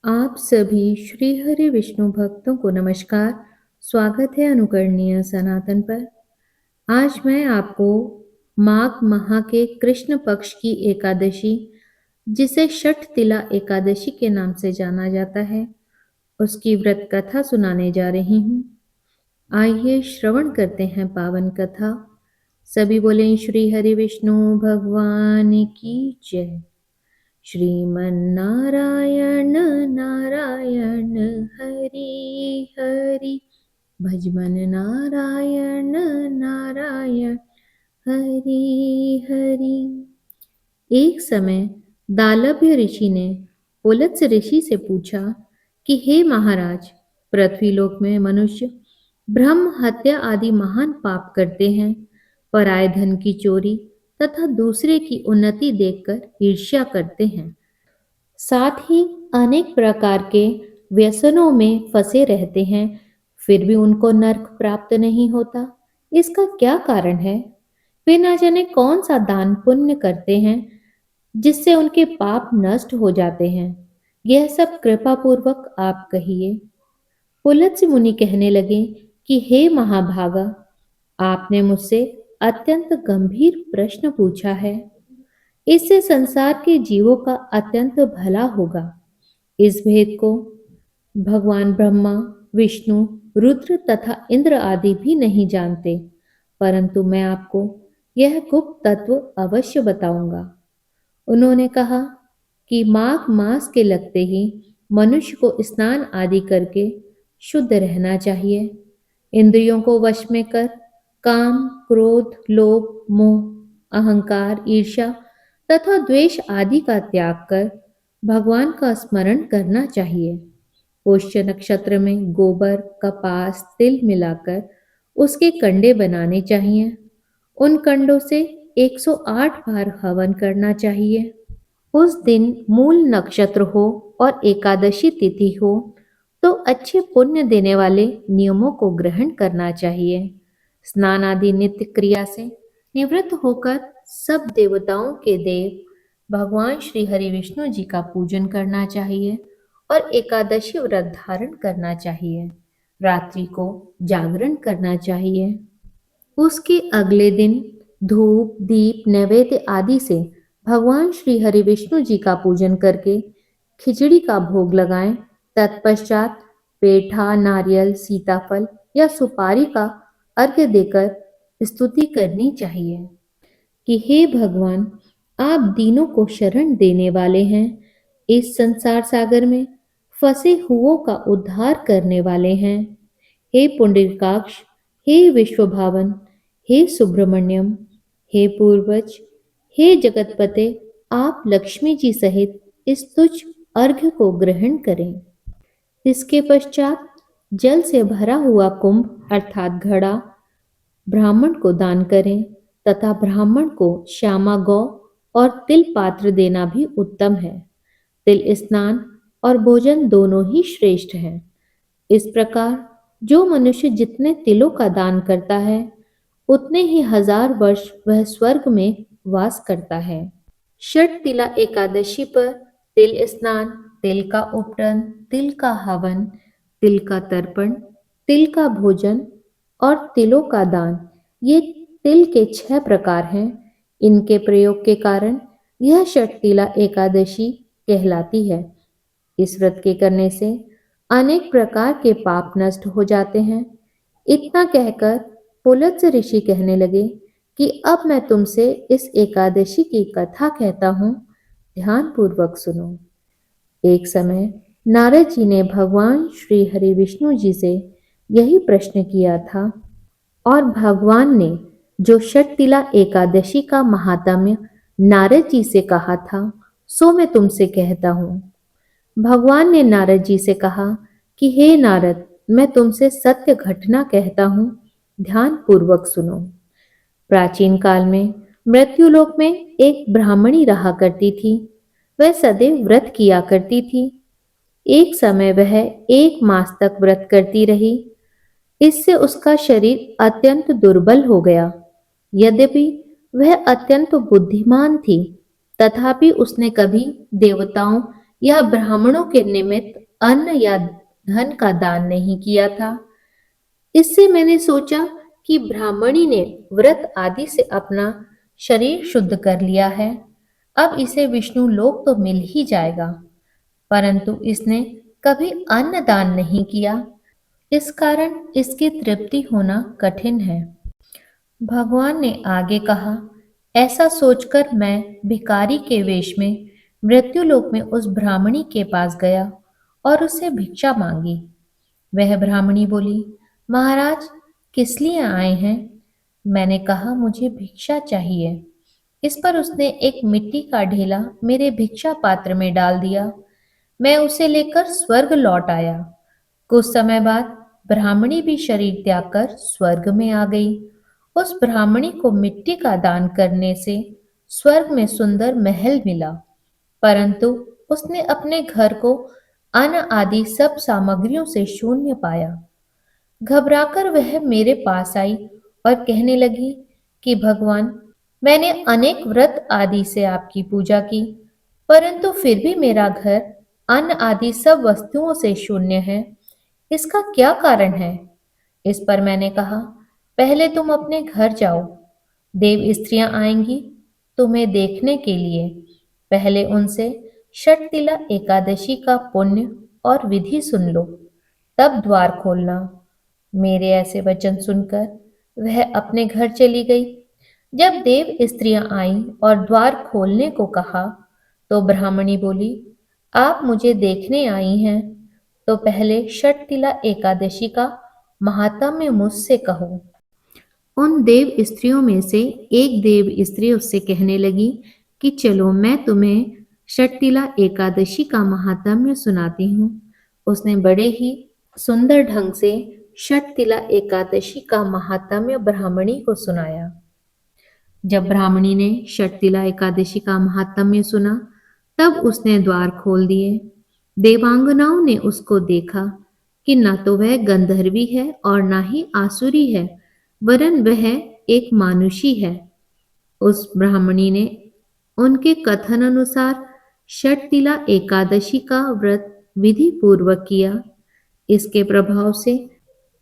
आप सभी श्री हरि विष्णु भक्तों को नमस्कार। स्वागत है अनुकरणीय सनातन पर। आज मैं आपको माघ माह के कृष्ण पक्ष की एकादशी, जिसे षठ तिला एकादशी के नाम से जाना जाता है, उसकी व्रत कथा सुनाने जा रही हूँ। आइए श्रवण करते हैं पावन कथा। सभी बोलें श्री हरि विष्णु भगवान की जय। श्रीमन्नारायण नारायण हरि हरि, भजमन नारायण नारायण हरि हरि। एक समय दालभ्य ऋषि ने पुलत्स ऋषि से पूछा कि हे महाराज, पृथ्वीलोक में मनुष्य ब्रह्म हत्या आदि महान पाप करते हैं, पराय धन की चोरी तथा दूसरे की उन्नति देखकर ईर्ष्या करते हैं, साथ ही अनेक प्रकार के व्यसनों में फंसे रहते हैं, फिर भी उनको नरक प्राप्त नहीं होता। इसका क्या कारण है? वे न जाने कौन सा दान पुण्य करते हैं जिससे उनके पाप नष्ट हो जाते हैं। यह सब कृपा पूर्वक आप कहिए। पुलत्स्य मुनि कहने लगे कि हे महाभागा, आपने मुझसे अत्यंत गंभीर प्रश्न पूछा है। इससे संसार के जीवों का अत्यंत भला होगा। इस भेद को भगवान ब्रह्मा, विष्णु, रुद्र तथा इंद्र आदि भी नहीं जानते, परंतु मैं आपको यह गुप्त तत्व अवश्य बताऊंगा। उन्होंने कहा कि माघ मास के लगते ही मनुष्य को स्नान आदि करके शुद्ध रहना चाहिए। इंद्रियों को वश में कर काम, क्रोध, लोभ, मोह, अहंकार, ईर्ष्या तथा द्वेष आदि का त्याग कर भगवान का स्मरण करना चाहिए। पुष्य नक्षत्र में गोबर, कपास, तिल मिलाकर उसके कंडे बनाने चाहिए। उन कंडों से 108 बार हवन करना चाहिए। उस दिन मूल नक्षत्र हो और एकादशी तिथि हो तो अच्छे पुण्य देने वाले नियमों को ग्रहण करना चाहिए। स्नान आदि नित्य क्रिया से निवृत्त होकर सब देवताओं के देव भगवान श्री हरि विष्णु जी का पूजन करना चाहिए और एकादशी व्रत धारण करना चाहिए। रात्रि को जागरण करना चाहिए। उसके अगले दिन धूप, दीप, नैवेद्य आदि से भगवान श्री हरि विष्णु जी का पूजन करके खिचड़ी का भोग लगाएं। तत्पश्चात पेठा, नारियल, सीताफल या सुपारी का अर्घ्य देकर स्तुति करनी चाहिए कि हे भगवान, आप दीनों को शरण देने वाले हैं, इस संसार सागर में फंसे हुओं का उद्धार करने वाले हैं। हे पुंडरीकाक्ष, हे विश्वभावन, हे सुब्रमण्यम, हे पूर्वज, हे जगतपते, आप लक्ष्मी जी सहित इस तुच्छ अर्घ्य को ग्रहण करें। इसके पश्चात जल से भरा हुआ कुंभ अर्थात घड़ा ब्राह्मण को दान करें तथा ब्राह्मण को श्यामा गौ और तिल पात्र देना भी उत्तम है। तिल स्नान और भोजन दोनों ही श्रेष्ठ हैं। इस प्रकार जो मनुष्य जितने तिलों का दान करता है उतने ही 1000 वर्ष वह स्वर्ग में वास करता है। षठ तिला एकादशी पर तिल स्नान, तिल का उपटन, तिल का हवन, तिल का तर्पण, तिल का भोजन और तिलों का दान, ये तिल के 6 प्रकार हैं। इनके प्रयोग के कारण यह षठ तिला एकादशी कहलाती है। इस व्रत के करने से अनेक प्रकार के पाप नष्ट हो जाते हैं। इतना कहकर पुलत्स्य ऋषि कहने लगे कि अब मैं तुमसे इस एकादशी की कथा कहता हूँ, ध्यान पूर्वक सुनो। एक समय नारद जी ने भगवान श्री हरि विष्णु जी से यही प्रश्न किया था और भगवान ने जो षठ तिला एकादशी का महात्म्य नारद जी से कहा था सो मैं तुमसे कहता हूँ। भगवान ने नारद जी से कहा कि हे नारद, मैं तुमसे सत्य घटना कहता हूँ, ध्यान पूर्वक सुनो। प्राचीन काल में मृत्युलोक में एक ब्राह्मणी रहा करती थी। वह सदैव व्रत किया करती थी। एक समय वह 1 मास तक व्रत करती रही। इससे उसका शरीर अत्यंत दुर्बल हो गया। यद्यपि वह अत्यंत बुद्धिमान थी, तथापि उसने कभी देवताओं यह ब्राह्मणों के निमित्त अन्न या धन का दान नहीं किया था। इससे मैंने सोचा कि ब्राह्मणी ने व्रत आदि से अपना शरीर शुद्ध कर लिया है। अब इसे विष्णु लोक तो मिल ही जाएगा, परंतु इसने कभी अन्न दान नहीं किया। इस कारण इसकी तृप्ति होना कठिन है। भगवान ने आगे कहा, ऐसा सोचकर मैं भिखारी के वेश में मृत्युलोक में उस ब्राह्मणी के पास गया और उससे भिक्षा मांगी। वह ब्राह्मणी बोली, महाराज, किस लिए आए हैं? मैंने कहा, मुझे भिक्षा चाहिए। इस पर उसने एक मिट्टी का ढेला मेरे भिक्षा पात्र में डाल दिया। मैं उसे लेकर स्वर्ग लौट आया। कुछ समय बाद ब्राह्मणी भी शरीर त्याग कर स्वर्ग में आ गई। उस ब्राह्मणी को मिट्टी का दान करने से स्वर्ग में सुंदर महल मिला, परंतु उसने अपने घर को अन्न आदि सब सामग्रियों से शून्य पाया। घबराकर वह मेरे पास आई और कहने लगी कि भगवान, मैंने अनेक व्रत आदि से आपकी पूजा की, परंतु फिर भी मेरा घर अन्न आदि सब वस्तुओं से शून्य है। इसका क्या कारण है? इस पर मैंने कहा, पहले तुम अपने घर जाओ। देव स्त्रियां आएंगी तुम्हें देखने के लिए। पहले उनसे षटतिला एकादशी का पुण्य और विधि सुन लो, तब द्वार खोलना। मेरे ऐसे वचन सुनकर वह अपने घर चली गई। जब देव स्त्रियां आईं और द्वार खोलने को कहा, तो ब्राह्मणी बोली, आप मुझे देखने आई हैं, तो पहले षटतिला एकादशी का महात्म्य मुझसे कहो। उन देव स्त्रियों में से एक देव स्त्री उससे कहने लगी कि चलो, मैं तुम्हें षटतिला एकादशी का महात्म्य सुनाती हूँ। उसने बड़े ही सुंदर ढंग से षटतिला एकादशी का महात्म्य ब्राह्मणी को सुनाया। जब ब्राह्मणी ने षटतिला एकादशी का महात्म्य सुना, तब उसने द्वार खोल दिए। देवांगनाओं ने उसको देखा कि न तो वह गंधर्वी है और न ही आसुरी है, वरन वह एक मानुषी है। उस ब्राह्मणी ने उनके कथन अनुसार षटतिला एकादशी का व्रत विधि पूर्वक किया। इसके प्रभाव से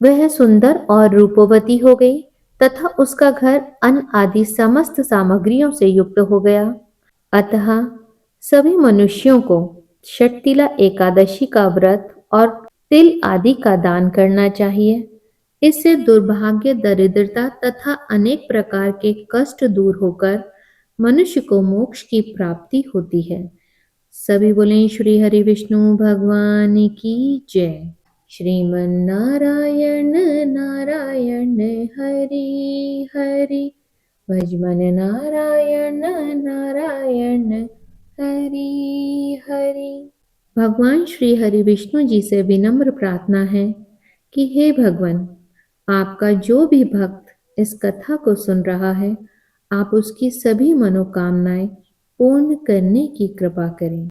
वह सुंदर और रूपवती हो गई तथा उसका घर अन्न आदि समस्त सामग्रियों से युक्त हो गया। अतः सभी मनुष्यों को षटतिला एकादशी का व्रत और तिल आदि का दान करना चाहिए। इससे दुर्भाग्य, दरिद्रता तथा अनेक प्रकार के कष्ट दूर होकर मनुष्य को मोक्ष की प्राप्ति होती है। सभी बोलें श्री हरि विष्णु भगवान की जय। श्रीमन नारायण नारायण हरि हरि, भजमन नारायण नारायण हरि हरि। भगवान श्री हरि विष्णु जी से विनम्र प्रार्थना है कि हे भगवान, आपका जो भी भक्त इस कथा को सुन रहा है, आप उसकी सभी मनोकामनाएं पूर्ण करने की कृपा करें।